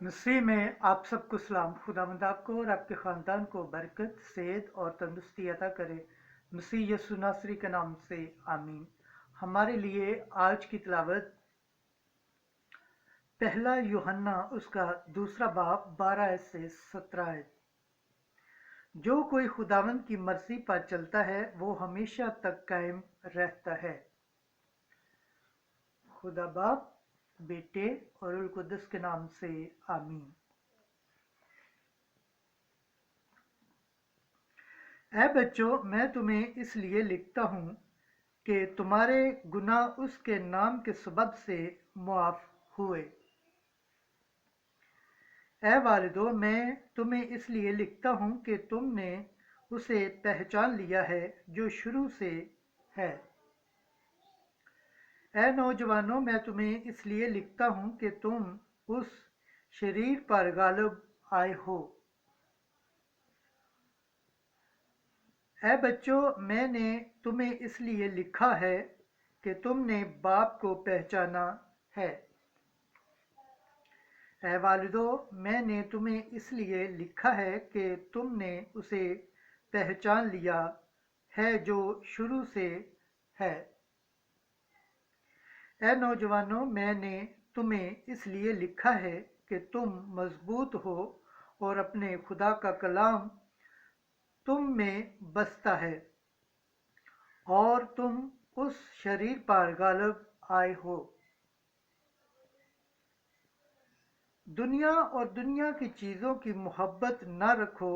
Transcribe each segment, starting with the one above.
मसीह में आप सबको सलाम। खुदावंद आपको और आपके ख़ानदान को बरकत, सेहत और तंदुरुस्ती अता करे। मसीह यसु नासरी के नाम से आमीन। हमारे लिए आज की तिलावत पहला यूहन्ना उसका दूसरा बाब 12 से 17 है। जो कोई खुदावंद की मर्जी पर चलता है वो हमेशा तक कायम रहता है। खुदा बाप, बेटे और रूह कुद्दस के नाम से आमीन। ऐ बच्चों, मैं तुम्हें इसलिए लिखता हूँ कि तुम्हारे गुनाह उसके नाम के सबब से मुआफ हुए। ऐ वालिदो, मैं तुम्हें इसलिए लिखता हूँ कि तुमने उसे पहचान लिया है जो शुरू से है। ऐ नौजवानों, मैं तुम्हें इसलिए लिखता हूँ कि तुम उस शरीर पर गालिब आए हो। ऐ बच्चों, मैंने तुम्हें इसलिए लिखा है कि तुमने बाप को पहचाना है। ऐ वालिदो, मैंने तुम्हें इसलिए लिखा है कि तुमने उसे पहचान लिया है जो शुरू से है। ऐ नौजवानों, मैंने तुम्हें इसलिए लिखा है कि तुम मजबूत हो और अपने खुदा का कलाम तुम में बसता है और तुम उस शरीर पर गालिब आए हो। दुनिया और दुनिया की चीज़ों की मोहब्बत न रखो।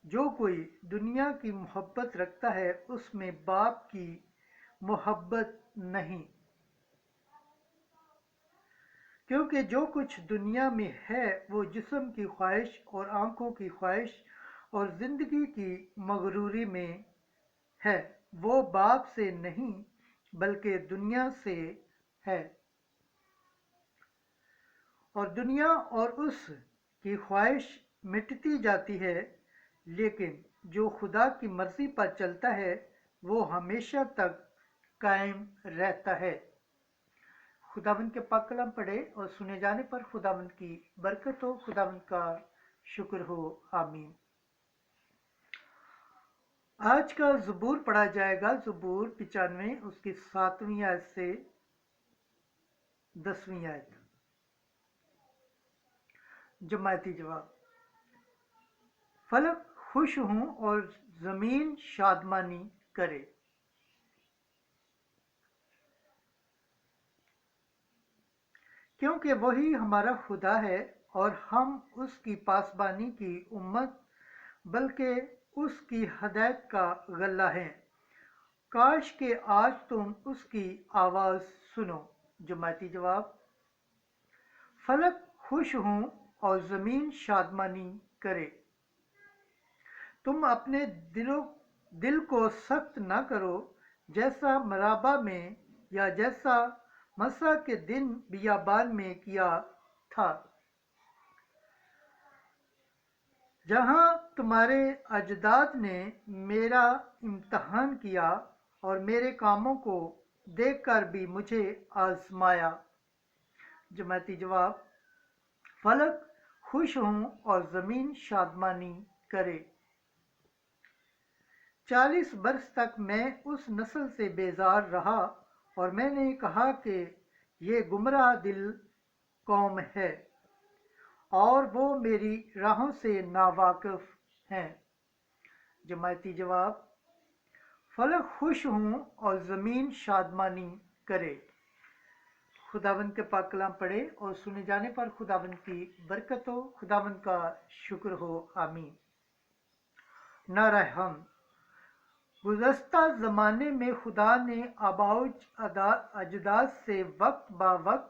जो कोई दुनिया की मोहब्बत रखता है उसमें बाप की मोहब्बत नहीं, क्योंकि जो कुछ दुनिया में है वो जिस्म की ख्वाहिश और आंखों की ख्वाहिश और जिंदगी की मगरूरी में है, वो बाप से नहीं बल्कि दुनिया से है। और दुनिया और उस की ख्वाहिश मिटती जाती है, लेकिन जो खुदा की मर्जी पर चलता है वो हमेशा तक कायम रहता है। खुदावंद के पाक कलाम पढ़े और सुने जाने पर खुदावंद की बरकत हो, खुदावंद का शुक्र हो। आमीन। आज का ज़बूर पढ़ा जाएगा। ज़बूर 95 उसकी 7वीं आयत से 10वीं आयत। जमायती जवाब। फलक खुश हूँ और ज़मीन शादमानी करे, क्योंकि वही हमारा खुदा है और हम उसकी पासबानी की उम्मत बल्कि उसकी हदायत का गला है। काश के आज तुम उसकी आवाज़ सुनो। जमायती जवाब। फलक खुश हूँ और ज़मीन शादमानी करे। तुम अपने दिल को सख्त न करो, जैसा मराबा में या जैसा मसा के दिन बियाबान में किया था, जहाँ तुम्हारे अजदाद ने मेरा इम्तहान किया और मेरे कामों को देखकर भी मुझे आजमाया। जमाती जवाब। फलक खुश हूँ और ज़मीन शादमानी करे। 40 बरस तक मैं उस नस्ल से बेजार रहा और मैंने कहा कि ये गुमराह दिल कौम है और वो मेरी राहों से नावाकिफ हैं। जमायती जवाब। फलक खुश हूँ और ज़मीन शादमानी करे। खुदावंद के पाक कलाम पढ़े और सुने जाने पर खुदावंद की बरकत हो, खुदावंद का शुक्र हो। आमीन। नारा हम। गुज़श्ता ज़माने में खुदा ने आबाउज अजदाद से वक्त बा वक्त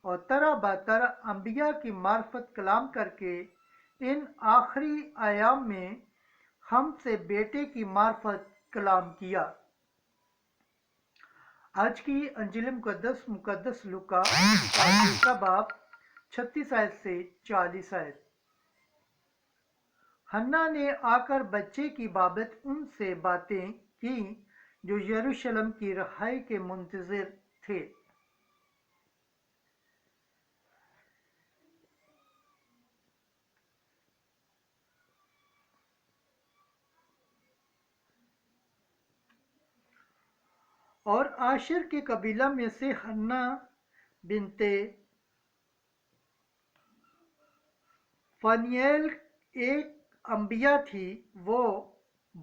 और तरह ब तरह अम्बिया की मार्फत कलाम करके इन आखिरी आयाम में हमसे बेटे की मार्फत कलाम किया। आज की अंजिल मुकद्दस लूका का दूसरा बाब 36 आयत से 40 आयत। हन्ना ने आकर बच्चे की बाबत उनसे बातें की जो यरूशलेम की रहाई के मुंतज़िर थे। اور आशर के कबीला में से हन्ना बिनते फनिएल एक अंबिया थी। वो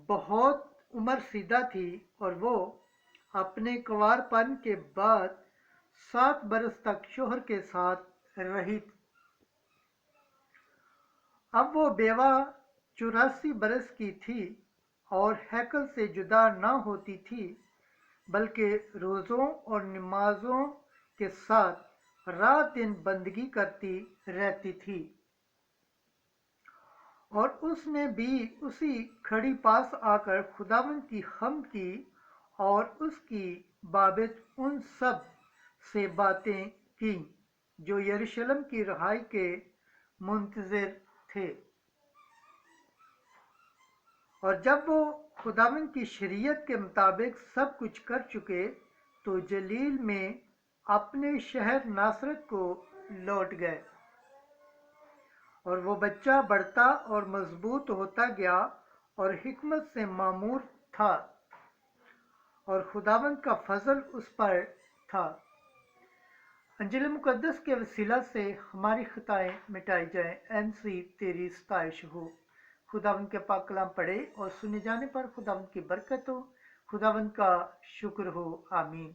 बहुत उम्र सीधा थी और वो अपने कुंवारपन के बाद 7 बरस तक शोहर के साथ रही। अब वो बेवा 84 बरस की थी और हैकल से जुदा न होती थी, बल्कि रोज़ों और नमाजों के साथ रात दिन बंदगी करती रहती थी। और उसने भी उसी खड़ी पास आकर खुदावंद की हम्द की और उसकी बाबत उन सब से बातें की जो यरूशलेम की रिहाई के मुंतज़िर थे। और जब वो खुदावंद की शरीयत के मुताबिक सब कुछ कर चुके तो जलील में अपने शहर नासरत को लौट गए। और वो बच्चा बढ़ता और मजबूत होता गया और हिकमत से मामूर था और खुदावंद का फजल उस पर था। अंजिल मुकद्दस के वसीला से हमारी खताएं मिटाई जाएं। MC तेरी सताइश हो। खुदावंद के पाक कलाम पढ़े और सुने जाने पर खुदावंद की बरकत हो। खुदावंद का शुक्र हो। आमीन।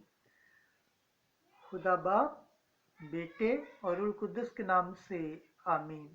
खुदा बाप, बेटे और रूह कुद्दस के नाम से आमीन।